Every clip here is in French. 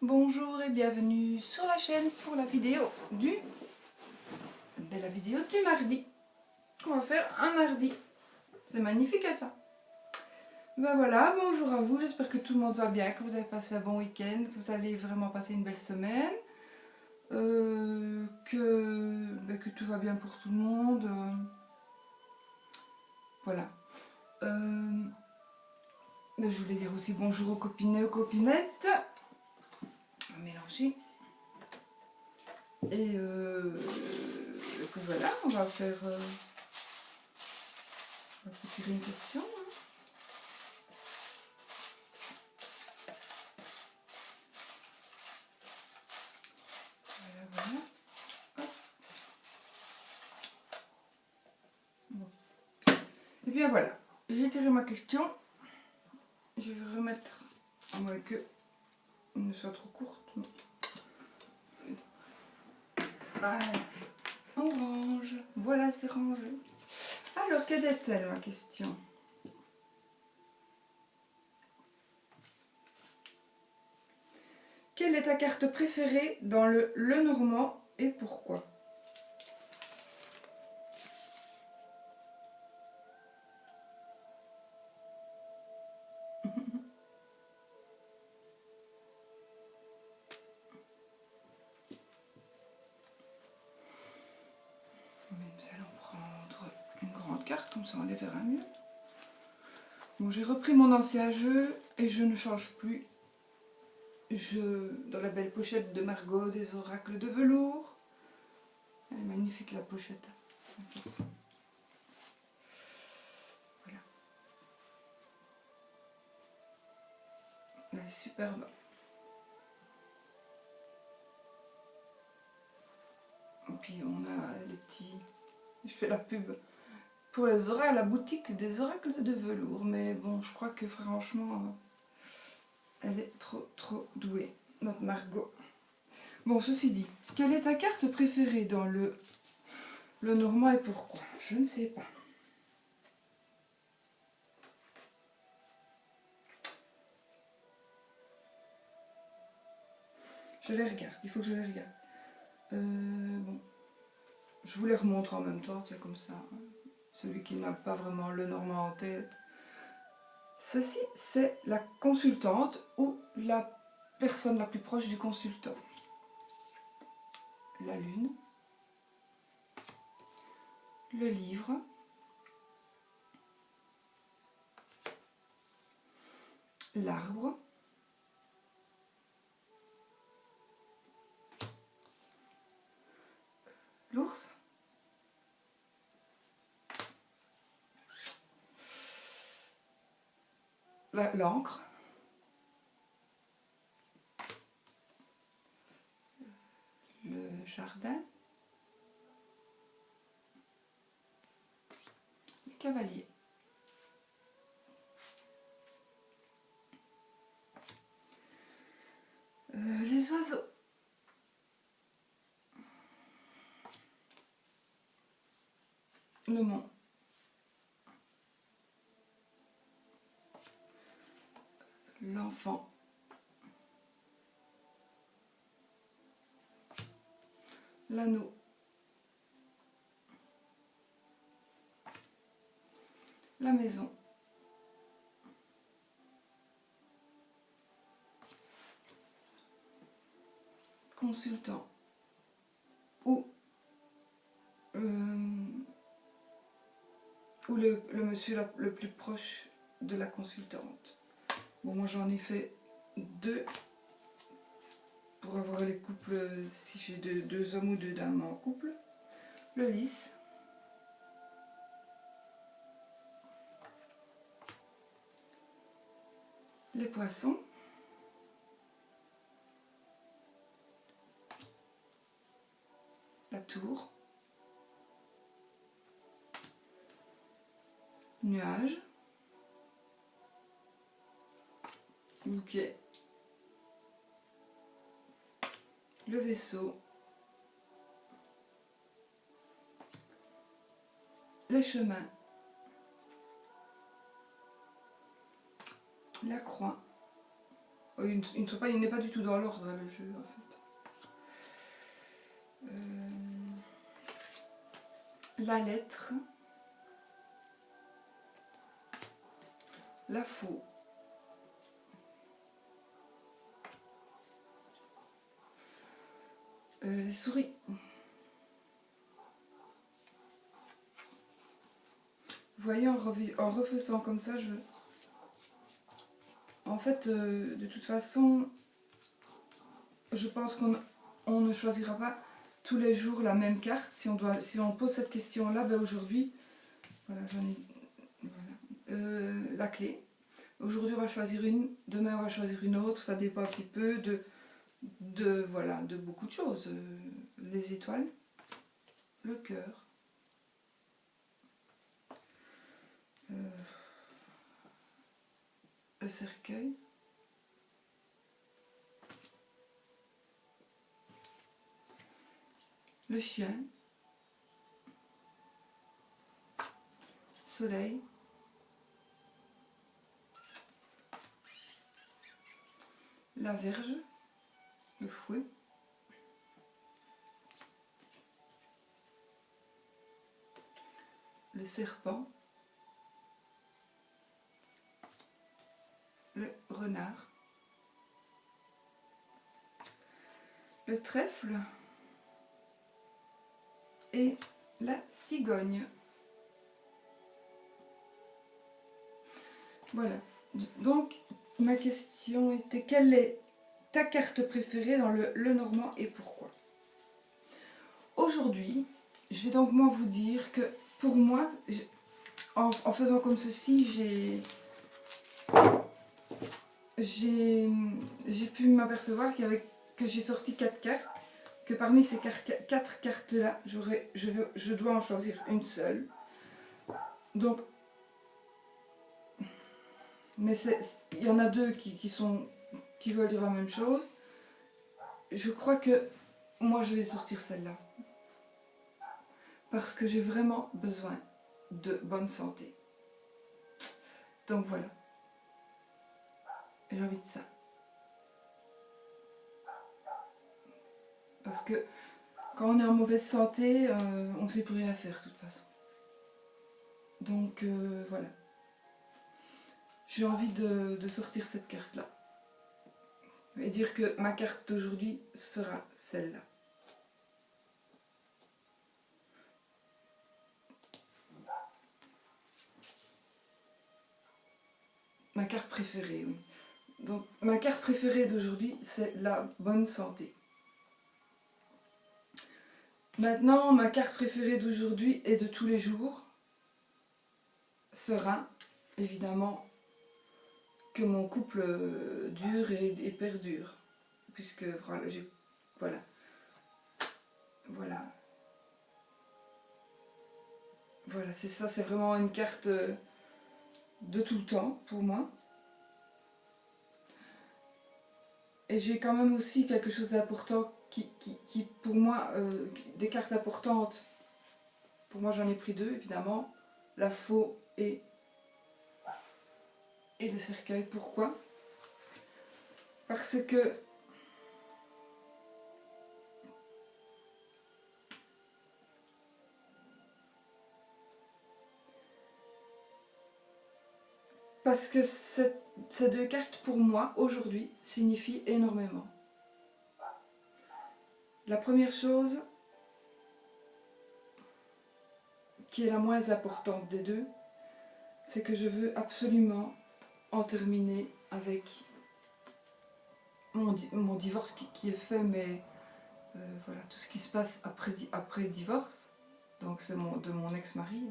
Bonjour et bienvenue sur la chaîne pour la vidéo du mardi qu'on va faire un mardi. C'est magnifique ça. Ben voilà, bonjour à vous, j'espère que tout le monde va bien, que vous avez passé un bon week-end, que vous allez vraiment passer une belle semaine, que tout va bien pour tout le monde. Voilà. Je voulais dire aussi bonjour aux copinets, aux copinettes. On va mélanger. Et que voilà, on va faire... on va tirer une question. Voilà. Hop. Bon. Et bien voilà, j'ai tiré ma question. Je vais remettre, à moins que ne soit trop courte. Voilà. On range. Voilà, c'est rangé. Alors, quelle est-elle ma question? Quelle est ta carte préférée dans le Lenormand et pourquoi? Nous allons prendre une grande carte, comme ça on les verra mieux. Bon, j'ai repris mon ancien jeu et je ne change plus. Dans la belle pochette de Margot des oracles de velours. Elle est magnifique la pochette. Voilà. Elle est superbe. Et puis on a les petits... Je fais la pub pour les oracles, la boutique des oracles de velours. Mais bon, je crois que franchement, elle est trop douée, notre Margot. Bon, ceci dit, quelle est ta carte préférée dans le Normand et pourquoi? Je ne sais pas. Je les regarde, il faut que je les regarde. Bon, je vous les remontre en même temps, c'est comme ça. Celui qui n'a pas vraiment le Normand en tête. Ceci, c'est la consultante ou la personne la plus proche du consultant. La lune, le livre, l'arbre, l'ours, l'encre, le jardin, le cavalier. Les oiseaux. Le mont. L'enfant. L'anneau. La maison. Consultant. Ou le monsieur le plus proche de la consultante. Bon, moi j'en ai fait 2 pour avoir les couples, si j'ai 2 hommes ou 2 dames en couple. Le lys. Les poissons. La tour. Nuage. Bouquet. Le vaisseau. Les chemins. La croix. il n'est pas du tout dans l'ordre, le jeu, en fait. La lettre, la faux, les souris, vous voyez, en refaisant comme ça, en fait, de toute façon, je pense qu'on ne choisira pas tous les jours la même carte. Si on pose cette question-là, ben aujourd'hui, voilà, la clé. Aujourd'hui, on va choisir une, demain, on va choisir une autre. Ça dépend un petit peu de beaucoup de choses. Les étoiles, le cœur, le cercueil, le chien, soleil, la verge, le fouet, le serpent, le renard, le trèfle et la cigogne. Voilà. Donc, ma question était, quelle est ta carte préférée dans le Normand et pourquoi? Aujourd'hui, je vais donc moi vous dire que pour moi, en faisant comme ceci, j'ai pu m'apercevoir que j'ai sorti 4 cartes, que parmi ces 4 cartes-là, je dois en choisir une seule. Donc, mais il y en a 2 qui veulent dire la même chose. Je crois que moi je vais sortir celle-là. Parce que j'ai vraiment besoin de bonne santé. Donc voilà. J'ai envie de ça. Parce que quand on est en mauvaise santé, on ne sait plus rien faire de toute façon. Donc voilà. J'ai envie de sortir cette carte-là. Et dire que ma carte d'aujourd'hui sera celle-là. Ma carte préférée, oui. Donc ma carte préférée d'aujourd'hui, c'est la bonne santé. Maintenant, ma carte préférée d'aujourd'hui et de tous les jours sera, évidemment, que mon couple dure et perdure. Puisque, voilà. Voilà. Voilà, c'est ça, c'est vraiment une carte de tout le temps pour moi. Et j'ai quand même aussi quelque chose d'important qui pour moi, des cartes importantes. Pour moi, j'en ai pris 2, évidemment. La faux et le cercueil. Pourquoi? Parce que ces 2 cartes, pour moi, aujourd'hui, signifient énormément. La première chose, qui est la moins importante des 2, c'est que je veux absolument en terminer avec mon divorce qui est fait, mais voilà, tout ce qui se passe après le divorce. Donc c'est de mon ex-mari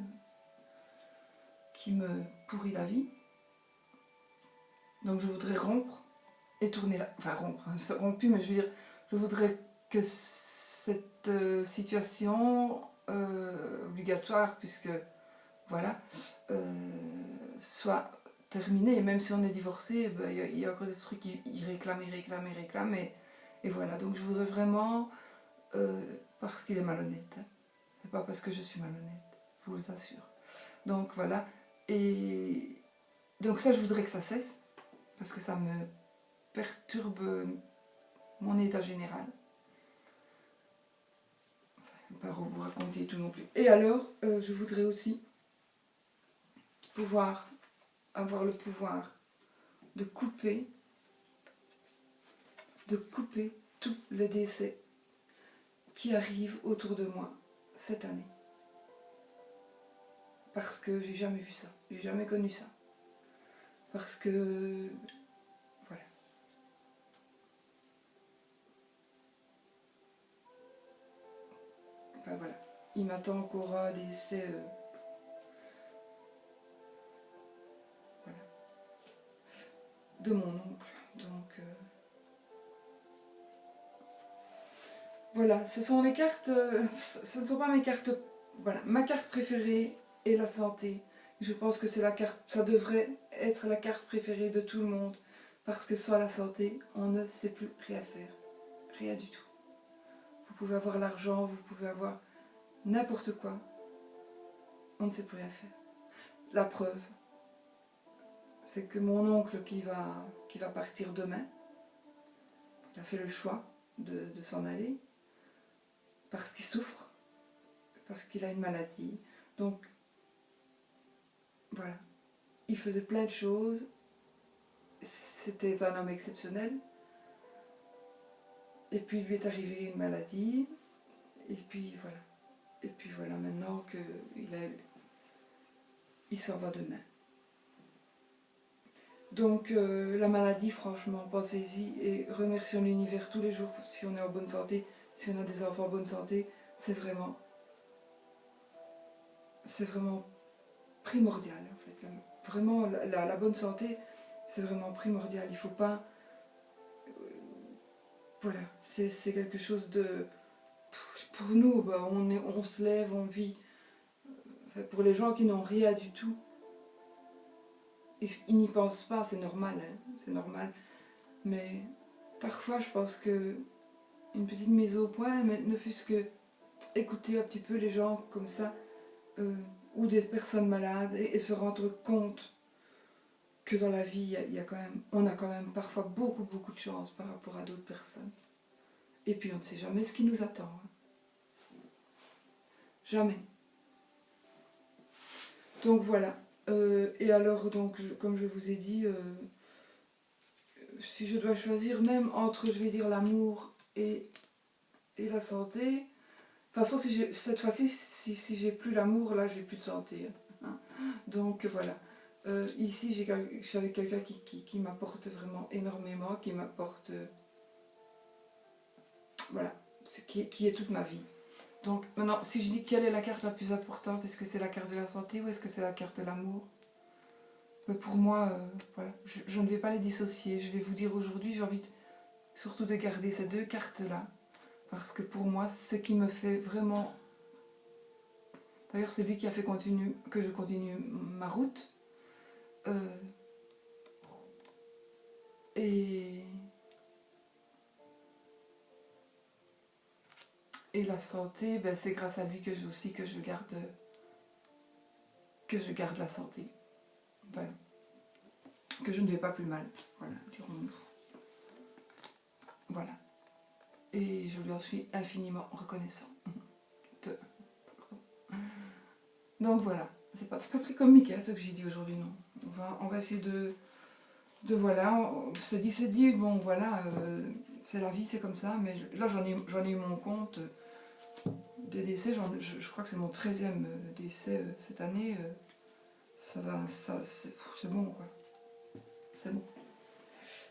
qui me pourrit la vie. Donc je voudrais rompre et tourner la... Enfin rompre, c'est rompu, mais je veux dire, je voudrais que cette situation obligatoire, puisque voilà, soit terminée. Et même si on est divorcé, ben, y a encore des trucs qui réclament, et voilà. Donc je voudrais vraiment, parce qu'il est malhonnête, hein. C'est pas parce que je suis malhonnête, je vous assure. Donc voilà, et donc ça je voudrais que ça cesse, parce que ça me perturbe mon état général. Enfin, pas vous raconter tout non plus. Et alors, je voudrais aussi avoir le pouvoir de couper tous les décès qui arrivent autour de moi cette année. Parce que j'ai jamais vu ça, j'ai jamais connu ça. Parce que, voilà. Ben voilà, il m'attend encore un décès, voilà, de mon oncle. Donc, voilà, ce sont les cartes, ce ne sont pas mes cartes, voilà, ma carte préférée est la santé. Je pense que c'est la carte, ça devrait être la carte préférée de tout le monde, parce que sans la santé, on ne sait plus rien faire, rien du tout. Vous pouvez avoir l'argent, vous pouvez avoir n'importe quoi, on ne sait plus rien faire. La preuve, c'est que mon oncle qui va partir demain, il a fait le choix de s'en aller, parce qu'il souffre, parce qu'il a une maladie. Donc, voilà. Il faisait plein de choses. C'était un homme exceptionnel. Et puis, il lui est arrivé une maladie. Et puis, voilà. Et puis, voilà, maintenant il s'en va demain. Donc, la maladie, franchement, pensez-y et remercions l'univers tous les jours si on est en bonne santé, si on a des enfants en bonne santé. C'est vraiment primordial, en fait. Vraiment, la bonne santé, c'est vraiment primordial. Il ne faut pas... voilà, c'est quelque chose de... Pour nous, bah, on se lève, on vit. Enfin, pour les gens qui n'ont rien du tout, ils n'y pensent pas, c'est normal, hein, c'est normal. Mais parfois, je pense que une petite mise au point, mais ne fût-ce que écouter un petit peu les gens comme ça, ou des personnes malades, et se rendre compte que dans la vie, on a quand même parfois beaucoup de chance par rapport à d'autres personnes. Et puis on ne sait jamais ce qui nous attend. Hein. Jamais. Donc voilà. Et alors, donc, comme je vous ai dit, si je dois choisir même entre, je vais dire, l'amour et la santé, de toute façon, cette fois-ci, si j'ai plus l'amour, là, j'ai plus de santé. Hein. Donc voilà. Ici, je suis avec quelqu'un qui m'apporte vraiment énormément, qui m'apporte... voilà, qui est toute ma vie. Donc maintenant, si je dis quelle est la carte la plus importante, est-ce que c'est la carte de la santé ou est-ce que c'est la carte de l'amour? Mais pour moi, voilà, je ne vais pas les dissocier. Je vais vous dire aujourd'hui, j'ai envie surtout de garder ces deux cartes-là. Parce que pour moi, ce qui me fait vraiment... D'ailleurs, c'est lui qui a fait que je continue ma route. Et la santé, ben, c'est grâce à lui que je garde la santé. Voilà. Que je ne vais pas plus mal. Voilà, dirons-nous. Voilà. Et je lui en suis infiniment reconnaissant. Donc voilà. C'est pas très comique hein, ce que j'ai dit aujourd'hui, non. On va essayer de voilà, c'est dit, bon voilà, c'est la vie, c'est comme ça, mais là j'en ai eu mon compte des décès, je crois que c'est mon 13e décès cette année, c'est bon quoi, c'est bon.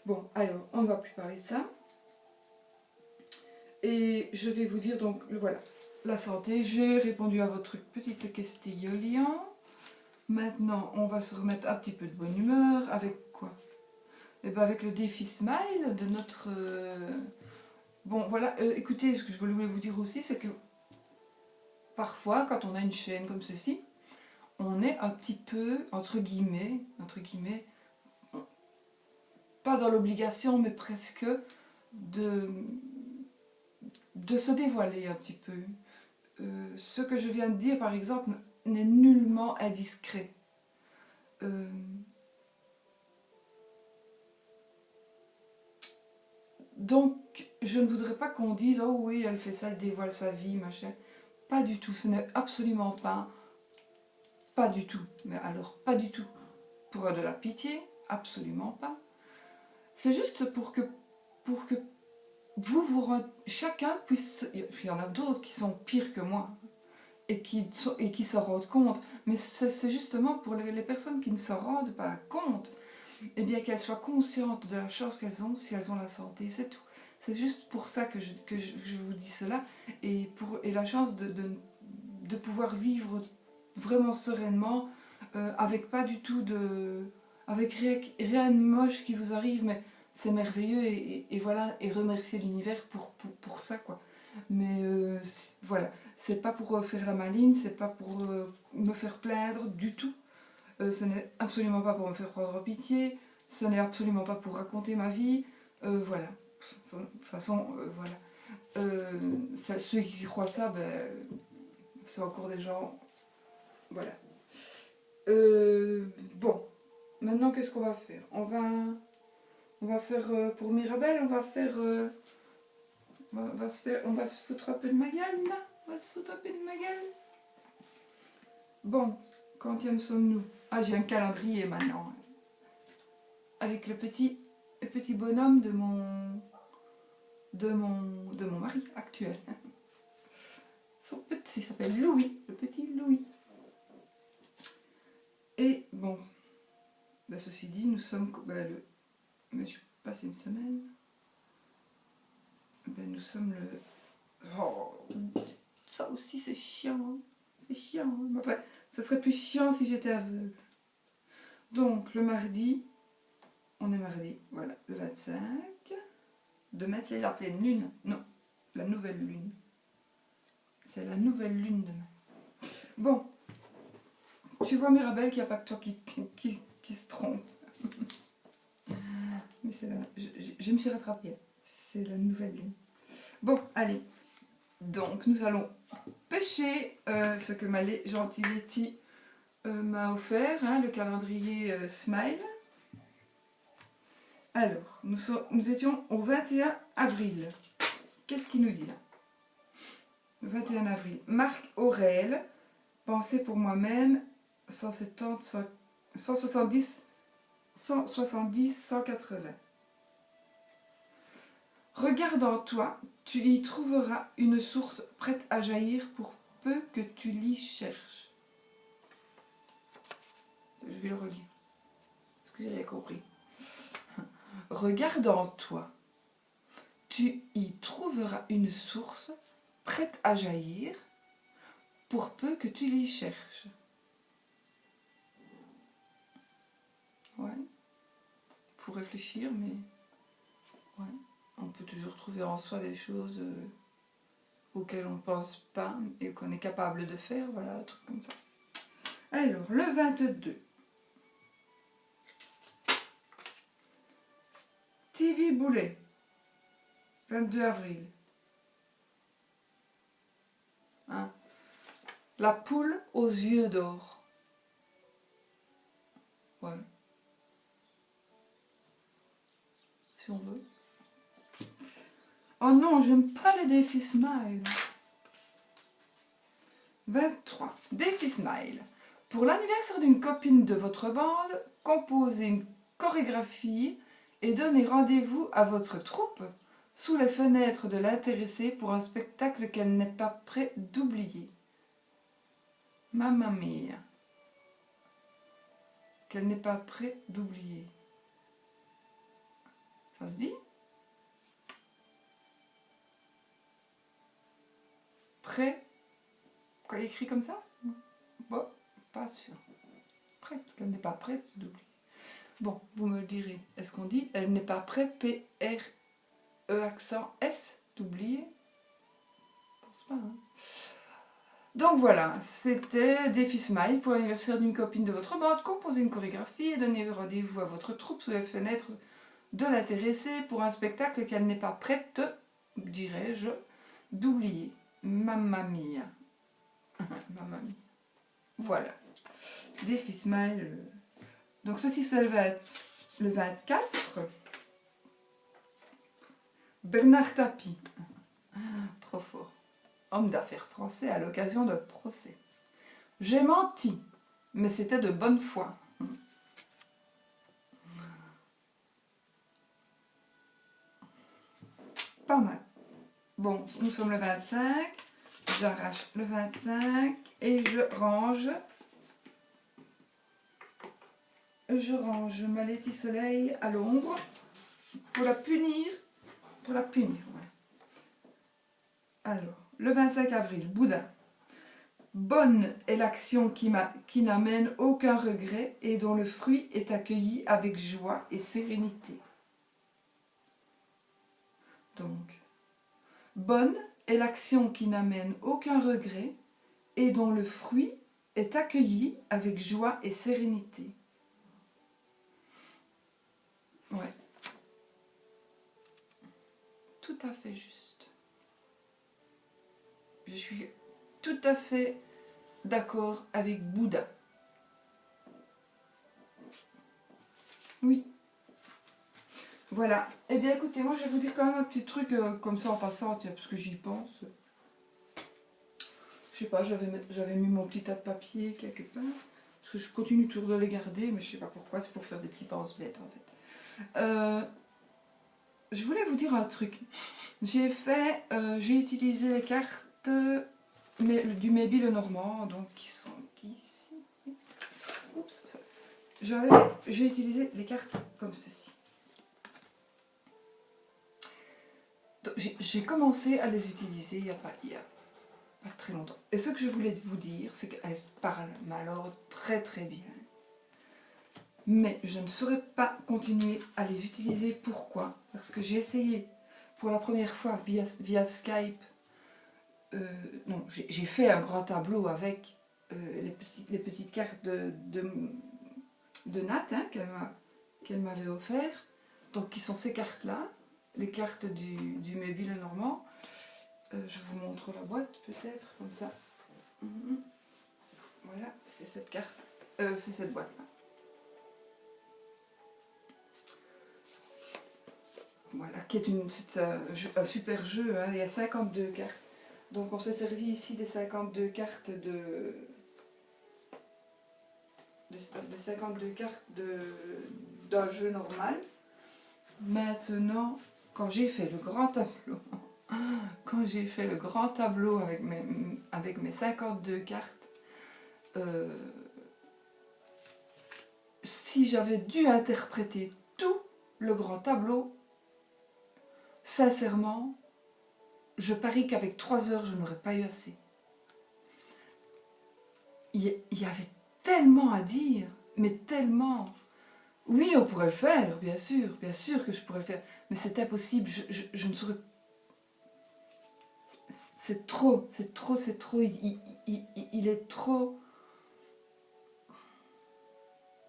Bon, alors, on ne va plus parler de ça, et je vais vous dire donc, voilà, la santé, j'ai répondu à votre petite question, maintenant on va se remettre un petit peu de bonne humeur, avec quoi? Et ben avec le défi Smile de notre... Bon voilà, écoutez, ce que je voulais vous dire aussi, c'est que parfois, quand on a une chaîne comme ceci, on est un petit peu, entre guillemets, pas dans l'obligation, mais presque, de se dévoiler un petit peu. Ce que je viens de dire, par exemple, n'est nullement indiscret. Donc, je ne voudrais pas qu'on dise « Oh oui, elle fait ça, elle dévoile sa vie, machin ». Pas du tout, ce n'est absolument pas du tout. Mais alors, pas du tout. Pour de la pitié, absolument pas. C'est juste pour que chacun puisse... Il y en a d'autres qui sont pires que moi et qui s'en rendent compte. Mais c'est justement pour les personnes qui ne s'en rendent pas compte, eh bien qu'elles soient conscientes de la chance qu'elles ont si elles ont la santé, c'est tout. C'est juste pour ça que je vous dis cela et la chance de pouvoir vivre vraiment sereinement avec pas du tout de... avec rien de moche qui vous arrive, mais c'est merveilleux et voilà, et remercier l'univers pour ça, quoi. Mais voilà, c'est pas pour faire la maline, c'est pas pour me faire plaindre du tout. Ce n'est absolument pas pour me faire prendre pitié, ce n'est absolument pas pour raconter ma vie. Voilà. De toute façon, voilà. Ceux qui croient ça, ben, c'est encore des gens... Voilà. Bon, maintenant qu'est-ce qu'on va faire? On va faire pour Mirabelle, on va faire... on va se foutre un peu de ma gueule, là. On va se foutre un peu de ma gueule. Bon, combien sommes-nous? Ah, j'ai un calendrier maintenant. Avec le petit bonhomme de mon mari actuel. Son petit, il s'appelle Louis, le petit Louis. Et bon, ben ceci dit, nous sommes... mais je passe une semaine. Ben nous sommes le... Oh, ça aussi c'est chiant. Hein. C'est chiant. Hein. Enfin, ça serait plus chiant si j'étais aveugle. Donc, le mardi, on est mardi, voilà, le 25. Demain, c'est la pleine lune. Non, la nouvelle lune. C'est la nouvelle lune demain. Bon, tu vois Mirabelle qu'il n'y a pas que toi qui se trompe. Mais c'est là, je me suis rattrapée. C'est la nouvelle lune. Bon, allez. Donc, nous allons pêcher ce que ma gentille Letty m'a offert, hein, le calendrier Smile. Alors, nous étions au 21 avril. Qu'est-ce qu'il nous dit là? 21 avril. Marc Aurèle, pensée pour moi-même, 170, 170, 180. Regarde en toi, tu y trouveras une source prête à jaillir pour peu que tu l'y cherches. Je vais le relire, parce que j'ai rien compris. Regarde en toi, tu y trouveras une source prête à jaillir pour peu que tu l'y cherches. Ouais, faut réfléchir, mais ouais, on peut toujours trouver en soi des choses auxquelles on ne pense pas et qu'on est capable de faire, voilà, un truc comme ça. Alors, le 22. Stevie Boulet, 22 avril. Hein? La poule aux yeux d'or. Ouais. Si on veut. Oh non, j'aime pas les défis Smile. 23. Défi Smile. Pour l'anniversaire d'une copine de votre bande, composez une chorégraphie et donnez rendez-vous à votre troupe sous les fenêtres de l'intéressée pour un spectacle qu'elle n'est pas prête d'oublier. Mamma mia. Qu'elle n'est pas prête d'oublier. Ça se dit? Prêt? Quoi, écrit comme ça? Bon, pas sûr. Prête, qu'elle n'est pas prête d'oublier. Bon, vous me le direz. Est-ce qu'on dit elle n'est pas prête, P-R-E accent S, d'oublier? Je pense pas, hein. Donc voilà, c'était Défi Smile pour l'anniversaire d'une copine de votre bande. Composez une chorégraphie et donnez rendez-vous à votre troupe sous les fenêtres de l'intéressée pour un spectacle qu'elle n'est pas prête, dirais-je, d'oublier. Mamma mia. Mamma mia. Voilà. Défi Smile. Donc ceci c'est le 24. Bernard Tapie. Trop fort. Homme d'affaires français à l'occasion d'un procès. J'ai menti, mais c'était de bonne foi. Pas mal. Bon, nous sommes le 25. J'arrache le 25 et je range. Je range ma Letty Soleil à l'ombre pour la punir. Pour la punir, ouais. Alors, le 25 avril, Bouddha. Bonne est l'action qui n'amène aucun regret et dont le fruit est accueilli avec joie et sérénité. Donc, bonne est l'action qui n'amène aucun regret et dont le fruit est accueilli avec joie et sérénité. Ouais. Tout à fait juste. Je suis tout à fait d'accord avec Bouddha. Oui. Voilà. Eh bien écoutez, moi je vais vous dire quand même un petit truc comme ça en passant, tiens, parce que j'y pense. Je sais pas, j'avais mis mon petit tas de papier quelque part. Parce que je continue toujours de les garder, mais je sais pas pourquoi, c'est pour faire des petits pense-bêtes en fait. Je voulais vous dire un truc. J'ai utilisé les cartes du Maybe Lenormand, donc qui sont ici. Oups, j'ai utilisé les cartes comme ceci. J'ai commencé à les utiliser il y a pas très longtemps. Et ce que je voulais vous dire, c'est qu'elles parlent, mais alors très très bien. Mais je ne saurais pas continuer à les utiliser. Pourquoi? Parce que j'ai essayé pour la première fois via Skype. Non, j'ai fait un grand tableau avec les petites cartes de Nat hein, qu'elle m'avait offert. Donc qui sont ces cartes-là, les cartes du Maybe Lenormand. Je vous montre la boîte peut-être, comme ça. Voilà, c'est cette carte, c'est cette boîte-là. Voilà, qui est un super jeu, hein, il y a 52 cartes. Donc on s'est servi ici des 52 cartes d'un jeu normal. Maintenant, quand j'ai fait le grand tableau, avec mes 52 cartes, si j'avais dû interpréter tout le grand tableau, sincèrement, je parie qu'avec 3 heures, je n'aurais pas eu assez. Il y avait tellement à dire, mais tellement. Oui, on pourrait le faire, bien sûr que je pourrais le faire, mais c'est impossible, je ne saurais. C'est trop, il est trop.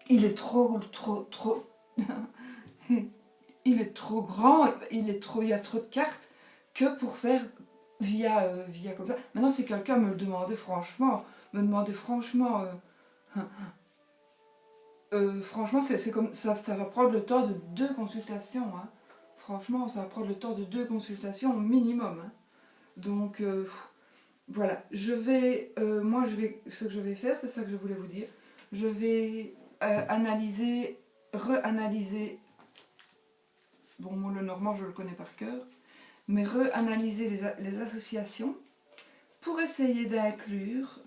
Il est trop il est trop grand, il y a trop de cartes que pour faire via comme ça. Maintenant, si quelqu'un me demandait franchement, franchement, c'est comme ça va prendre le temps de 2 consultations. Hein. Franchement, ça va prendre le temps de 2 consultations minimum. Hein. Donc, voilà. Ce que je vais faire, c'est ça que je voulais vous dire. Je vais analyser, re-analyser. Bon, moi, le Normand, je le connais par cœur. Mais re-analyser les associations pour essayer d'inclure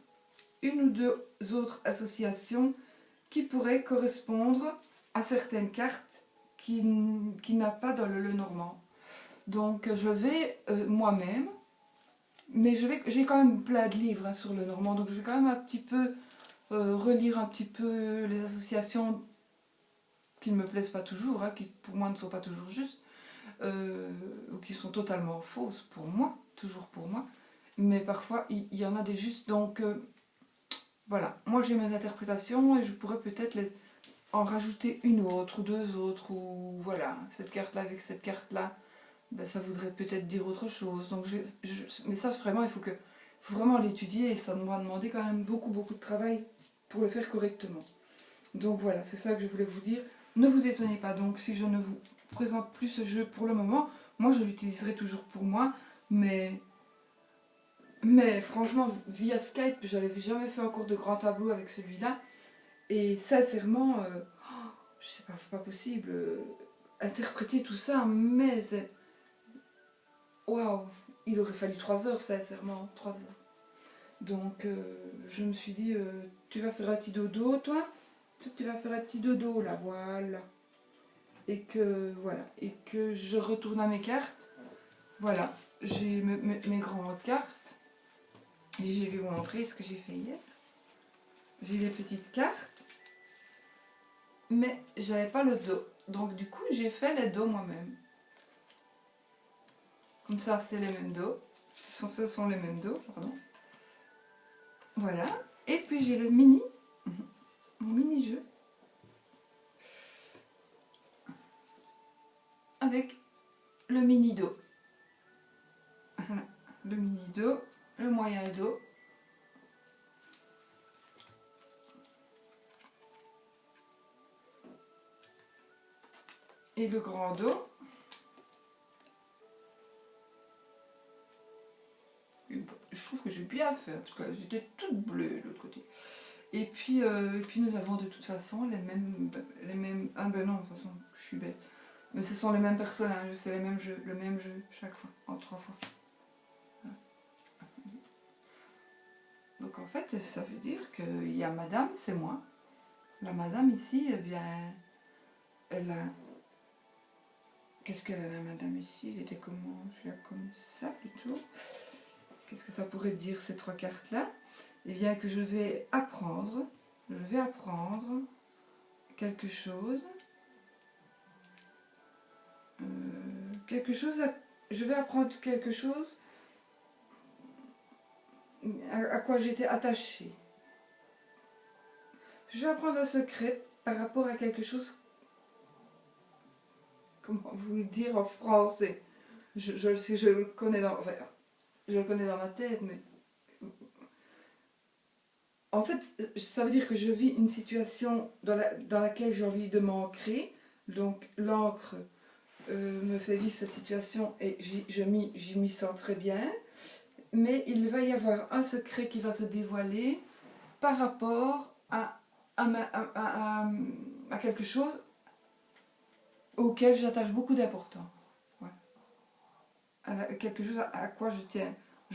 une ou 2 autres associations qui pourraient correspondre à certaines cartes qui n'a pas dans le Lenormand. Donc je vais moi-même, mais j'ai quand même plein de livres hein, sur le Normand, donc je vais quand même un petit peu relire un petit peu les associations qui ne me plaisent pas toujours, hein, qui pour moi ne sont pas toujours justes, ou qui sont totalement fausses pour moi, toujours pour moi, mais parfois il y en a des justes, donc voilà, moi j'ai mes interprétations et je pourrais peut-être en rajouter une autre ou 2 autres, ou voilà, cette carte-là avec cette carte-là, ben, ça voudrait peut-être dire autre chose. Donc mais ça vraiment, il faut vraiment l'étudier et ça m'a demandé quand même beaucoup de travail pour le faire correctement. Donc voilà, c'est ça que je voulais vous dire. Ne vous étonnez pas donc si je ne vous présente plus ce jeu pour le moment. Moi, je l'utiliserai toujours pour moi, mais franchement, via Skype, j'avais jamais fait encore de grands tableaux avec celui-là. Et sincèrement, je sais pas, c'est pas possible. Interpréter tout ça, mais c'est... Waouh, il aurait fallu 3 heures, sincèrement, 3 heures. Donc, je me suis dit, tu vas faire un petit dodo, toi? Tu vas faire un petit dodo, là, voilà. Et que, voilà, et que je retourne à mes cartes. Voilà, j'ai mes grandes cartes. Et je vais vous montrer ce que j'ai fait hier. J'ai des petites cartes, mais j'avais pas le dos. Donc, du coup, j'ai fait les dos moi-même. Comme ça, c'est les mêmes dos. Ce sont les mêmes dos, pardon. Voilà. Et puis j'ai le mon mini-jeu. Avec le mini-dos. Voilà. Le mini-dos, le moyen dos. Et le grand dos. Je trouve que j'ai bien fait, parce que j'étais toute bleue de l'autre côté. Et puis nous avons de toute façon les mêmes... Ah ben non, de toute façon, je suis bête. Mais ce sont les mêmes personnages, c'est le même jeu chaque fois, en 3 fois. Voilà. Donc en fait, ça veut dire qu'il y a madame, c'est moi. La madame ici, eh bien, elle a... Qu'est-ce qu'elle a la madame ici? Elle était comment? Je la comme ça plutôt. Qu'est-ce que ça pourrait dire ces 3 cartes-là? Eh bien que je vais apprendre quelque chose. Je vais apprendre quelque chose à quoi j'étais attachée. Je vais apprendre un secret par rapport à quelque chose, comment vous le dire en français. Je le connais dans ma tête, mais en fait, ça veut dire que je vis une situation dans laquelle j'ai envie de m'ancrer. Donc l'encre me fait vivre cette situation et j'y m'y sens très bien. Mais il va y avoir un secret qui va se dévoiler par rapport à quelque chose auquel j'attache beaucoup d'importance. Ouais. Quelque chose à quoi je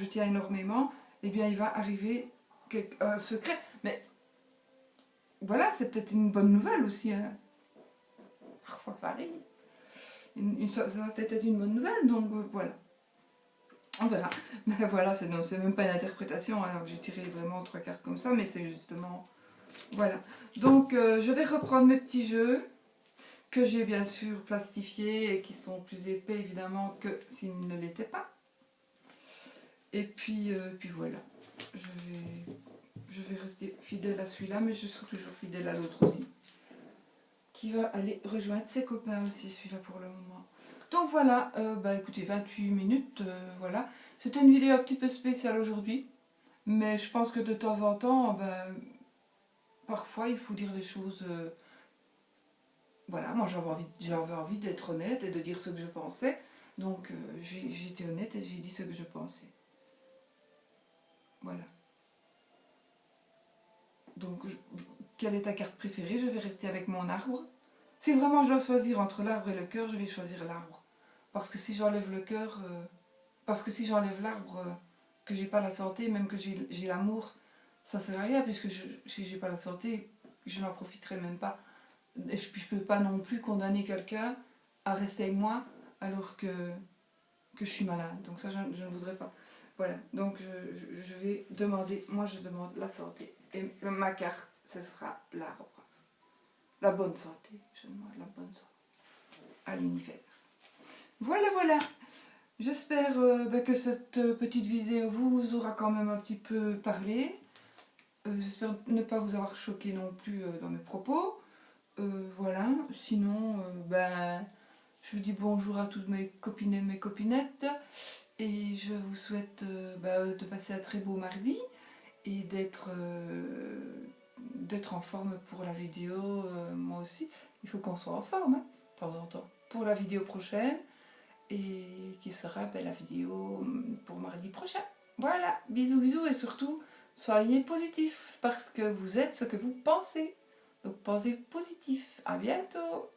tiens énormément. Eh bien, il va arriver un secret. Mais voilà, c'est peut-être une bonne nouvelle aussi. Hein. Parfois, ça arrive. Ça va peut-être être une bonne nouvelle, donc voilà. On verra. Mais voilà, c'est même pas une interprétation. Hein, j'ai tiré vraiment 3 cartes comme ça, mais c'est justement... Voilà. Donc, je vais reprendre mes petits jeux que j'ai bien sûr plastifiés et qui sont plus épais évidemment que s'ils ne l'étaient pas. Et puis voilà. Je vais rester fidèle à celui-là, mais je serai toujours fidèle à l'autre aussi. Qui va aller rejoindre ses copains aussi, celui-là pour le moment. Donc voilà, écoutez, 28 minutes, voilà. C'était une vidéo un petit peu spéciale aujourd'hui. Mais je pense que de temps en temps, parfois il faut dire les choses... voilà, moi j'avais envie d'être honnête et de dire ce que je pensais. Donc j'ai été honnête et j'ai dit ce que je pensais. Voilà. Donc, quelle est ta carte préférée? Je vais rester avec mon arbre. Si vraiment je dois choisir entre l'arbre et le cœur, je vais choisir l'arbre. Parce que si j'enlève le cœur... parce que si j'enlève l'arbre, que j'ai pas la santé, même que j'ai l'amour, ça sert à rien, puisque si j'ai pas la santé, je n'en profiterai même pas. Et je peux pas non plus condamner quelqu'un à rester avec moi alors que je suis malade. Donc ça, je ne voudrais pas. Voilà, donc je vais demander, moi je demande la santé. Et ma carte, ce sera l'arbre. La bonne santé, je demande la bonne santé à l'univers. Voilà, voilà. J'espère que cette petite vidéo vous aura quand même un petit peu parlé. J'espère ne pas vous avoir choqué non plus dans mes propos. Voilà, sinon, je vous dis bonjour à toutes mes copines et mes copinettes. Et je vous souhaite de passer un très beau mardi et d'être en forme pour la vidéo, moi aussi. Il faut qu'on soit en forme, hein, de temps en temps, pour la vidéo prochaine. et qui sera la vidéo pour mardi prochain. Voilà, bisous bisous et surtout soyez positifs parce que vous êtes ce que vous pensez. Donc pensez positif. À bientôt.